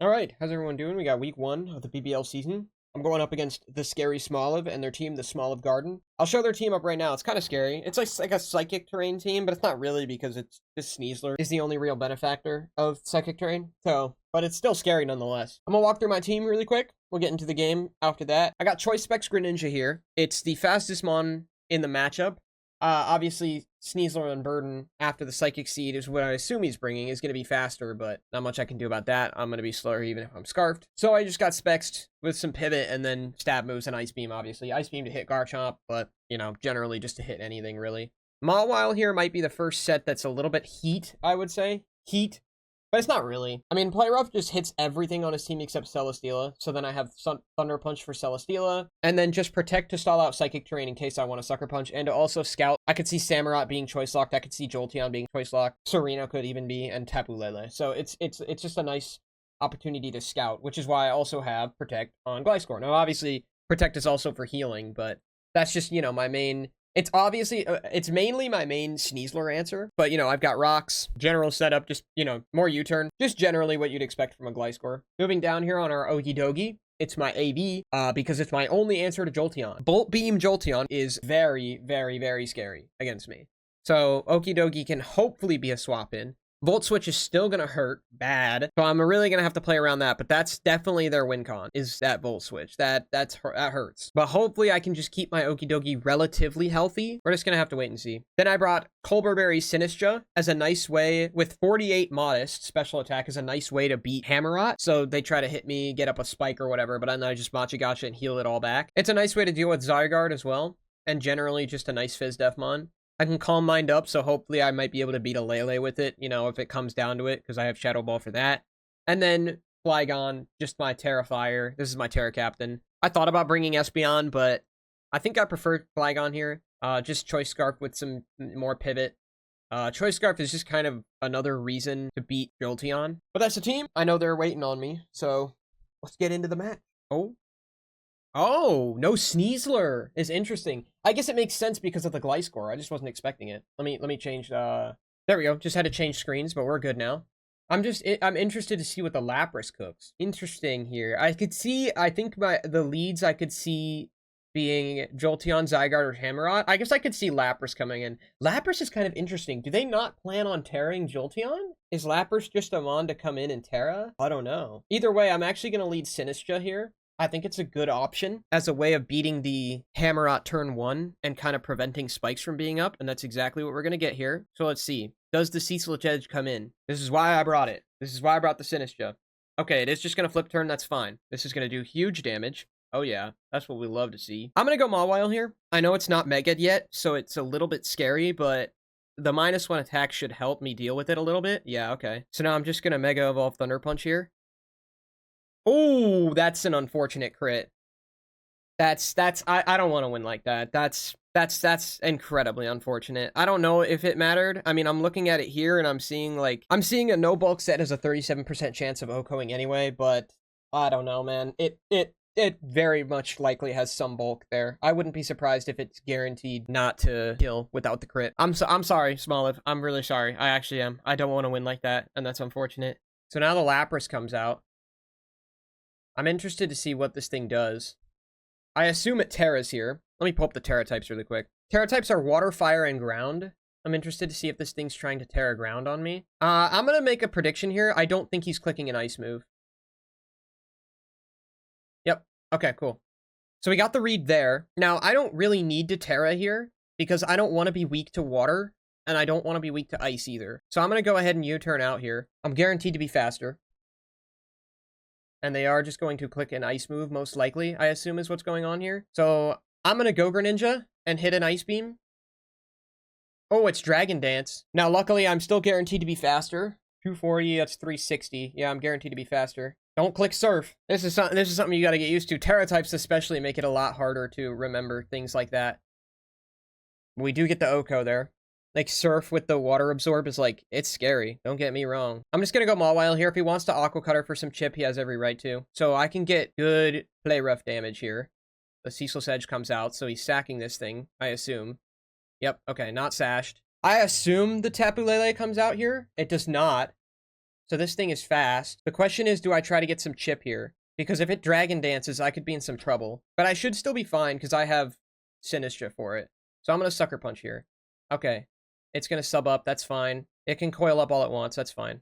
All right, how's everyone doing? We got week 1 of the BBL season. I'm going up against the scary Smoliv and their team, the Smoliv Garden. I'll show their team up right now. It's kind of scary. It's like a psychic terrain team, but it's not really because it's this Sneasler is the only real benefactor of psychic terrain. So, but it's still scary nonetheless. I'm gonna walk through my team really quick. We'll get into the game after that. I got Choice Specs GRENINJA here. It's the fastest mon in the matchup. Obviously, Sneasler and Burden after the Psychic Seed is what I assume he's bringing is going to be faster, but not much I can do about that. I'm going to be slower even if I'm Scarfed. So I just got Spexed with some Pivot and then Stab moves and Ice Beam, obviously. Ice Beam to hit Garchomp, but, you know, generally just to hit anything, really. Mawile here might be the first set that's a little bit heat, I would say. Heat. But it's not really. I mean, Play Rough just hits everything on his team except Celesteela. So then I have Thunder Punch for Celesteela. And then just Protect to stall out Psychic Terrain in case I want to Sucker Punch. And to also Scout. I could see Samurott being Choice Locked. I could see Jolteon being Choice Locked. Serena could even be. And Tapu Lele. So it's just a nice opportunity to Scout. Which is why I also have Protect on Gliscor. Now, obviously, Protect is also for healing. But that's just, you know, my main... It's obviously, it's mainly my main Sneasler answer, but, you know, I've got Rocks, general setup, just, you know, more U-turn, just generally what you'd expect from a Gliscor. Moving down here on our Okidogi, it's my AB, because it's my only answer to Jolteon. Bolt Beam Jolteon is very, very, very scary against me. So, Okidogi can hopefully be a swap-in. Volt Switch is still going to hurt bad, so I'm really going to have to play around that, but that's definitely their win con, is that Volt Switch. That hurts. But hopefully I can just keep my Okidogi relatively healthy. We're just going to have to wait and see. Then I brought Colberberry Sinistra as a nice way, with 48 Modest, special attack is a nice way to beat Hammerot. So they try to hit me, get up a spike or whatever, but then I just Machigacha and heal it all back. It's a nice way to deal with Zygarde as well, and generally just a nice Fizz Defmon. I can Calm Mind up, so hopefully I might be able to beat a Lele with it, you know, if it comes down to it, because I have Shadow Ball for that. And then Flygon, just my Terrifier. This is my Terra Captain. I thought about bringing Espeon, but I think I prefer Flygon here. Just Choice Scarf with some more Pivot. Choice Scarf is just kind of another reason to beat Jolteon. But that's the team. I know they're waiting on me, so let's get into the match. Oh, no Sneasler is interesting. I guess it makes sense because of the Gliscor. I just wasn't expecting it. Let me change, there we go. Just had to change screens, but we're good now. I'm interested to see what the Lapras cooks. Interesting here. I think the leads I could see being Jolteon, Zygarde, or Hammerot. I guess I could see Lapras coming in. Lapras is kind of interesting. Do they not plan on Terraing Jolteon? Is Lapras just a mon to come in and Terra? I don't know. Either way, I'm actually going to lead Sinistra here. I think it's a good option as a way of beating the Hammerot turn 1 and kind of preventing spikes from being up, and that's exactly what we're going to get here. So let's see. Does the Cecil Edge come in? This is why I brought it. This is why I brought the Sinistra. Okay, it is just going to flip turn. That's fine. This is going to do huge damage. Oh yeah, that's what we love to see. I'm going to go Mawile here. I know it's not Mega yet, so it's a little bit scary, but the -1 attack should help me deal with it a little bit. Yeah, okay. So now I'm just going to Mega Evolve Thunder Punch here. Oh, that's an unfortunate crit. I don't want to win like that. That's incredibly unfortunate. I don't know if it mattered. I mean, I'm looking at it here and I'm seeing a no bulk set has a 37% chance of OHKOing anyway, but I don't know, man. It very much likely has some bulk there. I wouldn't be surprised if it's guaranteed not to kill without the crit. I'm sorry, Smoliv. I'm really sorry. I actually am. I don't want to win like that, and that's unfortunate. So now the Lapras comes out. I'm interested to see what this thing does. I assume it Terras here. Let me pull up the Terra types really quick. Terra types are Water, Fire, and Ground. I'm interested to see if this thing's trying to Terra Ground on me. I'm going to make a prediction here. I don't think he's clicking an Ice move. Yep. Okay, cool. So we got the read there. Now, I don't really need to Terra here because I don't want to be weak to Water, and I don't want to be weak to Ice either. So I'm going to go ahead and U-turn out here. I'm guaranteed to be faster. And they are just going to click an Ice move, most likely, I assume is what's going on here. So I'm going to go Greninja and hit an Ice Beam. Oh, it's Dragon Dance. Now, luckily, I'm still guaranteed to be faster. 240, that's 360. Yeah, I'm guaranteed to be faster. Don't click Surf. This is something you got to get used to. Terra types especially make it a lot harder to remember things like that. We do get the OHKO there. Like, Surf with the Water Absorb is like, it's scary. Don't get me wrong. I'm just going to go Mawile here. If he wants to Aqua Cutter for some chip, he has every right to. So I can get good Play Rough damage here. The Ceaseless Edge comes out, so he's sacking this thing, I assume. Yep, okay, not sashed. I assume the Tapu Lele comes out here. It does not. So this thing is fast. The question is, do I try to get some chip here? Because if it dragon dances, I could be in some trouble. But I should still be fine because I have Sinistra for it. So I'm going to Sucker Punch here. Okay. It's going to sub up. That's fine. It can coil up all at once. That's fine.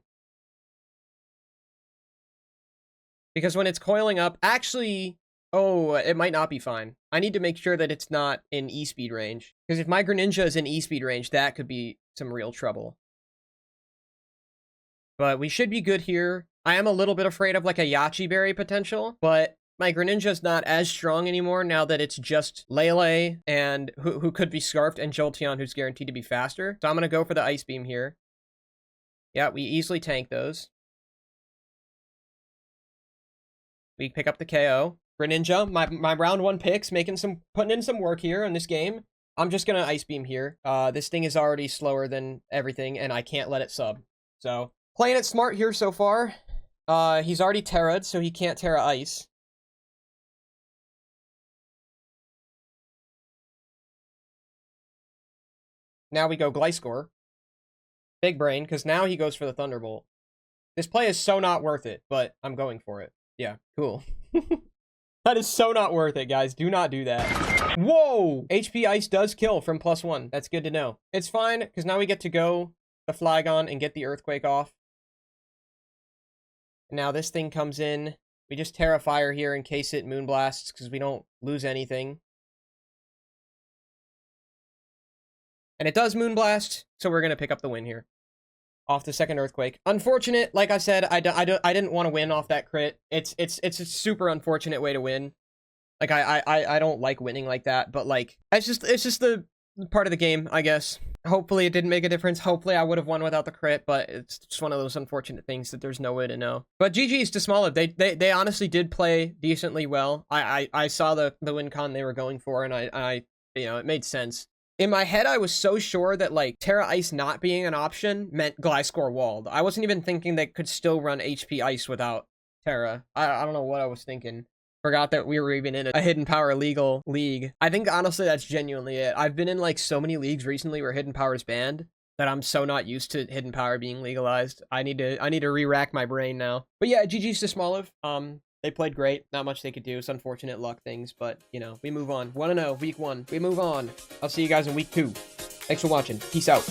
Because when it's coiling up, actually, oh, it might not be fine. I need to make sure that it's not in E-speed range. Because if my Greninja is in E-speed range, that could be some real trouble. But we should be good here. I am a little bit afraid of like a Yachi Berry potential, but my Greninja is not as strong anymore now that it's just Lele and who could be Scarfed and Jolteon who's guaranteed to be faster. So I'm going to go for the Ice Beam here. Yeah, we easily tank those. We pick up the KO. Greninja, my round 1 picks, putting in some work here in this game. I'm just going to Ice Beam here. This thing is already slower than everything, and I can't let it sub. So, playing it smart here so far. He's already Terra'd, so he can't Terra Ice. Now we go Gliscor. Big brain, because now he goes for the Thunderbolt. This play is so not worth it, but I'm going for it. Yeah, cool. That is so not worth it, guys. Do not do that. Whoa! HP Ice does kill from +1. That's good to know. It's fine, because now we get to go the Flygon and get the Earthquake off. Now this thing comes in. We just Terra Fire here in case it Moonblasts, because we don't lose anything. And it does Moonblast, so we're going to pick up the win here. Off the second Earthquake. Unfortunate, like I said, I didn't want to win off that crit. It's a super unfortunate way to win. Like, I don't like winning like that, but, like, it's just the part of the game, I guess. Hopefully it didn't make a difference. Hopefully I would have won without the crit, but it's just one of those unfortunate things that there's no way to know. But GG's to Smoliv. They honestly did play decently well. I saw the win con they were going for, and I you know, it made sense. In my head, I was so sure that, like, Terra Ice not being an option meant Gliscor walled. I wasn't even thinking they could still run HP Ice without Terra. I don't know what I was thinking. Forgot that we were even in a Hidden Power legal league. I think, honestly, that's genuinely it. I've been in, like, so many leagues recently where Hidden Power is banned that I'm so not used to Hidden Power being legalized. I need to re-rack my brain now. But yeah, GG's to Smoliv. They played great. Not much they could do. It's unfortunate luck things, but, you know, we move on. 1-0, week 1. We move on. I'll see you guys in week 2. Thanks for watching. Peace out.